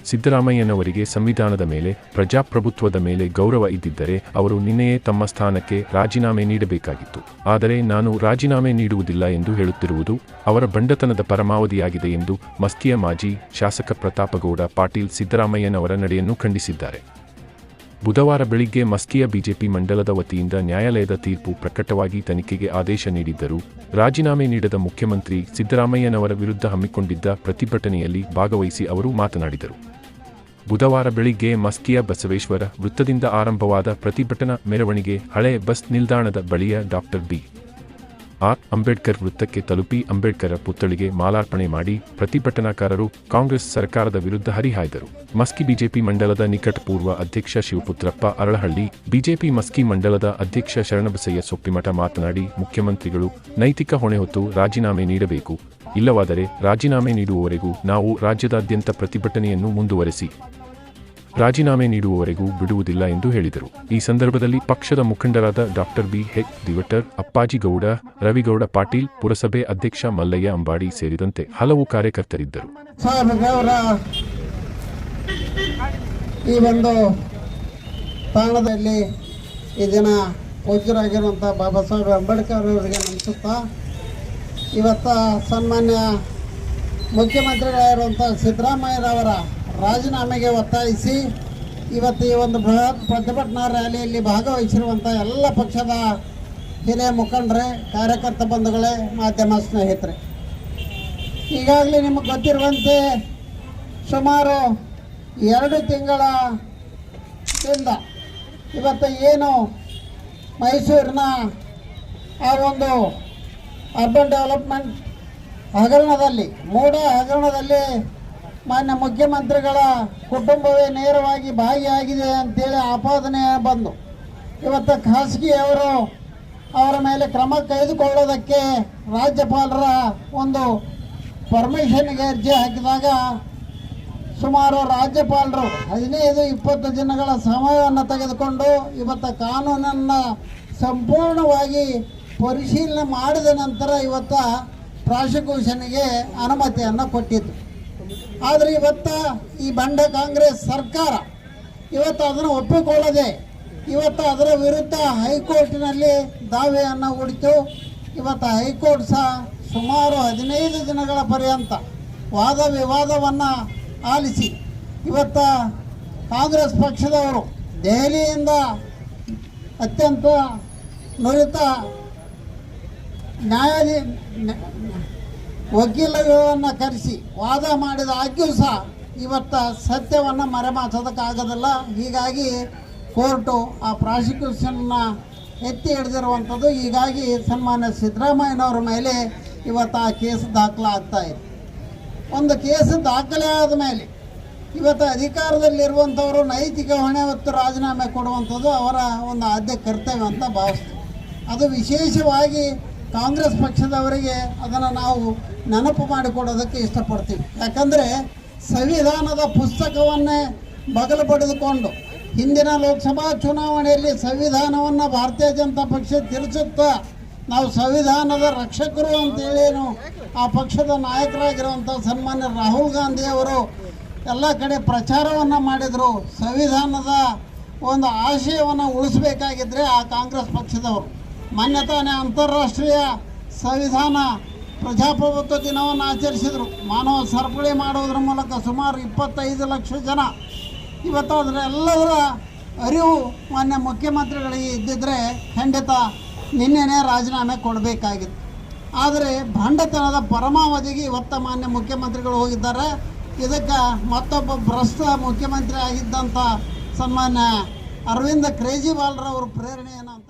ಸಿದ್ದರಾಮಯ್ಯನವರಿಗೆ ಸಂವಿಧಾನದ ಮೇಲೆ, ಪ್ರಜಾಪ್ರಭುತ್ವದ ಮೇಲೆ ಗೌರವ ಇದ್ದಿದ್ದರೆ ಅವರು ನಿನ್ನೆಯೇ ತಮ್ಮ ಸ್ಥಾನಕ್ಕೆ ರಾಜೀನಾಮೆ ನೀಡಬೇಕಾಗಿತ್ತು. ಆದರೆ ನಾನು ರಾಜೀನಾಮೆ ನೀಡುವುದಿಲ್ಲ ಎಂದು ಹೇಳುತ್ತಿರುವುದು ಅವರ ಬಂಡತನದ ಪರಮಾವಧಿಯಾಗಿದೆ ಎಂದು ಮಸ್ಕಿಯ ಮಾಜಿ ಶಾಸಕ ಪ್ರತಾಪಗೌಡ ಪಾಟೀಲ್ ಸಿದ್ದರಾಮಯ್ಯನವರ ನಡೆಯನ್ನು ಖಂಡಿಸಿದ್ದಾರೆ. ಬುಧವಾರ ಬೆಳಿಗ್ಗೆ ಮಸ್ಕಿಯ ಬಿಜೆಪಿ ಮಂಡಲದ ವತಿಯಿಂದ ನ್ಯಾಯಾಲಯದ ತೀರ್ಪು ಪ್ರಕಟವಾಗಿ ತನಿಖೆಗೆ ಆದೇಶ ನೀಡಿದ್ದರೂ ರಾಜೀನಾಮೆ ನೀಡದ ಮುಖ್ಯಮಂತ್ರಿ ಸಿದ್ದರಾಮಯ್ಯನವರ ವಿರುದ್ಧ ಹಮ್ಮಿಕೊಂಡಿದ್ದ ಪ್ರತಿಭಟನೆಯಲ್ಲಿ ಭಾಗವಹಿಸಿ ಅವರು ಮಾತನಾಡಿದರು. ಬುಧವಾರ ಬೆಳಿಗ್ಗೆ ಮಸ್ಕಿಯ ಬಸವೇಶ್ವರ ವೃತ್ತದಿಂದ ಆರಂಭವಾದ ಪ್ರತಿಭಟನಾ ಮೆರವಣಿಗೆ ಹಳೆ ಬಸ್ ನಿಲ್ದಾಣದ ಬಳಿಯ ಡಾಕ್ಟರ್ ಬಿ.ಆರ್. ಅಂಬೇಡ್ಕರ್ ವೃತ್ತಕ್ಕೆ ತಲುಪಿ ಅಂಬೇಡ್ಕರ್ ಪುತ್ಥಳಿಗೆ ಮಾಲಾರ್ಪಣೆ ಮಾಡಿ ಪ್ರತಿಭಟನಾಕಾರರು ಕಾಂಗ್ರೆಸ್ ಸರ್ಕಾರದ ವಿರುದ್ಧ ಹರಿಹಾಯ್ದರು. ಮಸ್ಕಿ ಬಿಜೆಪಿ ಮಂಡಲದ ನಿಕಟಪೂರ್ವ ಅಧ್ಯಕ್ಷ ಶಿವಪುತ್ರಪ್ಪ ಅರಳಹಳ್ಳಿ, ಬಿಜೆಪಿ ಮಸ್ಕಿ ಮಂಡಲದ ಅಧ್ಯಕ್ಷ ಶರಣಬಸಯ್ಯ ಸೊಪ್ಪಿಮಠ ಮಾತನಾಡಿ, ಮುಖ್ಯಮಂತ್ರಿಗಳು ನೈತಿಕ ಹೊಣೆ ಹೊತ್ತು ರಾಜೀನಾಮೆ ನೀಡಬೇಕು, ಇಲ್ಲವಾದರೆ ರಾಜೀನಾಮೆ ನೀಡುವವರೆಗೂ ನಾವು ರಾಜ್ಯದಾದ್ಯಂತ ಪ್ರತಿಭಟನೆಯನ್ನು ಮುಂದುವರೆಸಿ ರಾಜೀನಾಮೆ ನೀಡುವವರೆಗೂ ಬಿಡುವುದಿಲ್ಲ ಎಂದು ಹೇಳಿದರು. ಈ ಸಂದರ್ಭದಲ್ಲಿ ಪಕ್ಷದ ಮುಖಂಡರಾದ ಡಾಕ್ಟರ್ ಬಿ.ಎಚ್. ದಿವಟರ್, ಅಪ್ಪಾಜಿಗೌಡ, ರವಿಗೌಡ ಪಾಟೀಲ್, ಪುರಸಭೆ ಅಧ್ಯಕ್ಷ ಮಲ್ಲಯ್ಯ ಅಂಬಾಡಿ ಸೇರಿದಂತೆ ಹಲವು ಕಾರ್ಯಕರ್ತರಿದ್ದರು. ಈ ಒಂದು ತಾಣದಲ್ಲಿ ಈ ದಿನ ಪೂಜ್ಯರಾಗಿರುವಂಥ ಬಾಬಾ ಸಾಹೇಬ್ ಅಂಬೇಡ್ಕರ್ ಅವರಿಗೆ ನಮಿಸುತ್ತಾ, ಇವತ್ತ ಸನ್ಮಾನ್ಯ ಮುಖ್ಯಮಂತ್ರಿಗಳಾಗಿರುವಂಥ ಸಿದ್ದರಾಮಯ್ಯರವರ ರಾಜೀನಾಮೆಗೆ ಒತ್ತಾಯಿಸಿ ಇವತ್ತು ಈ ಒಂದು ಬೃಹತ್ ಪ್ರತಿಭಟನಾ ರ್ಯಾಲಿಯಲ್ಲಿ ಭಾಗವಹಿಸಿರುವಂಥ ಎಲ್ಲ ಪಕ್ಷದ ಹಿರಿಯ ಮುಖಂಡರೇ, ಕಾರ್ಯಕರ್ತ ಬಂಧುಗಳೇ, ಮಾಧ್ಯಮ ಸ್ನೇಹಿತರೆ, ಈಗಾಗಲೇ ನಿಮಗೆ ಗೊತ್ತಿರುವಂತೆ ಸುಮಾರು 2 ತಿಂಗಳಿಂದ ಇವತ್ತು ಏನು ಮೈಸೂರಿನ ಆ ಒಂದು ಅರ್ಬನ್ ಡೆವಲಪ್ಮೆಂಟ್ ಹಗರಣದಲ್ಲಿ, ಮೂಡ ಹಗರಣದಲ್ಲಿ ಮಾನ್ಯ ಮುಖ್ಯಮಂತ್ರಿಗಳ ಕುಟುಂಬವೇ ನೇರವಾಗಿ ಭಾಗಿಯಾಗಿದೆ ಅಂತೇಳಿ ಆಪಾದನೆ ಬಂದು ಇವತ್ತು ಖಾಸಗಿಯವರು ಅವರ ಮೇಲೆ ಕ್ರಮ ತೆಗೆದುಕೊಳ್ಳೋದಕ್ಕೆ ರಾಜ್ಯಪಾಲರ ಒಂದು ಪರ್ಮಿಷನ್ಗೆ ಅರ್ಜಿ ಹಾಕಿದಾಗ ಸುಮಾರು ರಾಜ್ಯಪಾಲರು 15-20 ದಿನಗಳ ಸಮಯವನ್ನು ತೆಗೆದುಕೊಂಡು ಇವತ್ತು ಕಾನೂನನ್ನು ಸಂಪೂರ್ಣವಾಗಿ ಪರಿಶೀಲನೆ ಮಾಡಿದ ನಂತರ ಇವತ್ತು ಪ್ರಾಸಿಕ್ಯೂಷನ್ಗೆ ಅನುಮತಿಯನ್ನು ಕೊಟ್ಟಿದ್ದು. ಆದರೆ ಇವತ್ತು ಈ ಬಂಡ ಕಾಂಗ್ರೆಸ್ ಸರ್ಕಾರ ಇವತ್ತು ಅದನ್ನು ಒಪ್ಪಿಕೊಳ್ಳದೆ ಇವತ್ತು ಅದರ ವಿರುದ್ಧ ಹೈಕೋರ್ಟಿನಲ್ಲಿ ದಾವೆಯನ್ನು ಹೂಡಿತು. ಇವತ್ತು ಹೈಕೋರ್ಟ್ ಸಹ ಸುಮಾರು 15 ದಿನಗಳ ಪರ್ಯಂತ ವಾದ ವಿವಾದವನ್ನು ಆಲಿಸಿ ಇವತ್ತು ಕಾಂಗ್ರೆಸ್ ಪಕ್ಷದವರು ದೆಹಲಿಯಿಂದ ಅತ್ಯಂತ ನುರಿತ ವಕೀಲರನ್ನು ಕರೆಸಿ ವಾದ ಮಾಡಿದ ಆಗ್ಯೂ ಸಹ ಇವತ್ತು ಸತ್ಯವನ್ನು ಮರೆಮಾಚೋದಕ್ಕಾಗೋದಿಲ್ಲ. ಹೀಗಾಗಿ ಕೋರ್ಟು ಆ ಪ್ರಾಸಿಕ್ಯೂಷನ್ನ ಎತ್ತಿ ಹಿಡಿದಿರುವಂಥದ್ದು. ಹೀಗಾಗಿ ಸನ್ಮಾನ್ಯ ಸಿದ್ದರಾಮಯ್ಯನವರ ಮೇಲೆ ಇವತ್ತು ಆ ಕೇಸ್ ದಾಖಲಾಗ್ತಾ ಇದೆ. ಒಂದು ಕೇಸ್ ದಾಖಲೆ ಆದ ಮೇಲೆ ಇವತ್ತು ಅಧಿಕಾರದಲ್ಲಿರುವಂಥವರು ನೈತಿಕ ಹೊಣೆ ಹೊತ್ತು ರಾಜೀನಾಮೆ ಕೊಡುವಂಥದ್ದು ಅವರ ಒಂದು ಆದ್ಯ ಕರ್ತವ್ಯ ಅಂತ ಭಾವಿಸ್ತೀವಿ. ಅದು ವಿಶೇಷವಾಗಿ ಕಾಂಗ್ರೆಸ್ ಪಕ್ಷದವರಿಗೆ ಅದನ್ನು ನಾವು ನೆನಪು ಮಾಡಿಕೊಡೋದಕ್ಕೆ ಇಷ್ಟಪಡ್ತೀವಿ. ಯಾಕಂದರೆ ಸಂವಿಧಾನದ ಪುಸ್ತಕವನ್ನೇ ಬಗಲು ಪಡೆದುಕೊಂಡು ಹಿಂದಿನ ಲೋಕಸಭಾ ಚುನಾವಣೆಯಲ್ಲಿ ಸಂವಿಧಾನವನ್ನು ಭಾರತೀಯ ಜನತಾ ಪಕ್ಷ ತಿರುಚುತ್ತಾ ನಾವು ಸಂವಿಧಾನದ ರಕ್ಷಕರು ಅಂತೇಳೇನು ಆ ಪಕ್ಷದ ನಾಯಕರಾಗಿರುವಂಥ ಸನ್ಮಾನ್ಯ ರಾಹುಲ್ ಗಾಂಧಿ ಅವರು ಎಲ್ಲ ಕಡೆ ಪ್ರಚಾರವನ್ನು ಮಾಡಿದರು. ಸಂವಿಧಾನದ ಒಂದು ಆಶಯವನ್ನು ಉಳಿಸಬೇಕಾಗಿದ್ದರೆ ಆ ಕಾಂಗ್ರೆಸ್ ಪಕ್ಷದವರು ಮೊನ್ನೆ ತಾನೇ ಅಂತಾರಾಷ್ಟ್ರೀಯ ಸಂವಿಧಾನ ಪ್ರಜಾಪ್ರಭುತ್ವ ದಿನವನ್ನು ಆಚರಿಸಿದರು. ಮಾನವ ಸರಪಳಿ ಮಾಡುವುದರ ಮೂಲಕ ಸುಮಾರು 25 ಲಕ್ಷ ಜನ ಇವತ್ತು ಅದರೆಲ್ಲದರ ಅರಿವು ಮಾನ್ಯ ಮುಖ್ಯಮಂತ್ರಿಗಳಿಗೆ ಇದ್ದಿದ್ದರೆ ಖಂಡಿತ ನಿನ್ನೆನೇ ರಾಜೀನಾಮೆ ಕೊಡಬೇಕಾಗಿತ್ತು. ಆದರೆ ಭಂಡತನದ ಪರಮಾವಧಿಗೆ ಇವತ್ತು ಮಾನ್ಯ ಮುಖ್ಯಮಂತ್ರಿಗಳು ಹೋಗಿದ್ದಾರೆ. ಇದಕ್ಕೆ ಮತ್ತೊಬ್ಬ ಭ್ರಷ್ಟ ಮುಖ್ಯಮಂತ್ರಿ ಆಗಿದ್ದಂಥ ಸನ್ಮಾನ್ಯ ಅರವಿಂದ ಕೇಜ್ರಿವಾಲ್ರವರು ಪ್ರೇರಣೆಯನ್ನು ಅಂತ